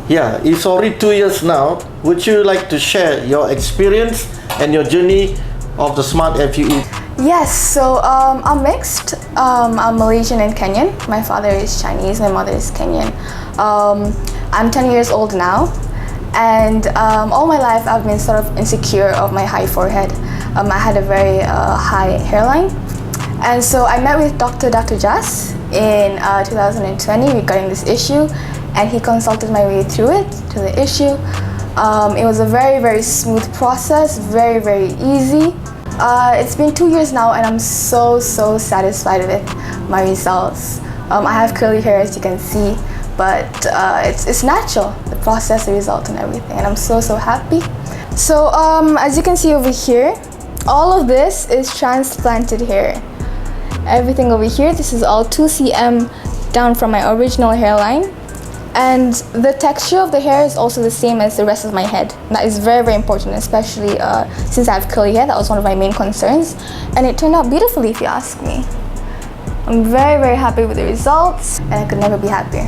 Yeah, it's already 2 years now. Would you like to share your experience and your journey of the Smart FUE? Yes, so I'm mixed. I'm Malaysian and Kenyan. My father is Chinese, my mother is Kenyan. I'm 10 years old now, and all my life I've been sort of insecure of my high forehead. I had a very high hairline, and so I met with Dr. Jas in 2020 regarding this issue, and he consulted my way through it, to the issue. It was a very, very smooth process, very, very easy. It's been 2 years now, and I'm so satisfied with my results. I have curly hair, as you can see, but it's natural, the process, the result, and everything, and I'm so happy. So as you can see over here, all of this is transplanted hair. Everything over here, this is all 2 cm down from my original hairline. And the texture of the hair is also the same as the rest of my head. That is very, very important, especially since I have curly hair. That was one of my main concerns. And it turned out beautifully, if you ask me. I'm very, very happy with the results, and I could never be happier.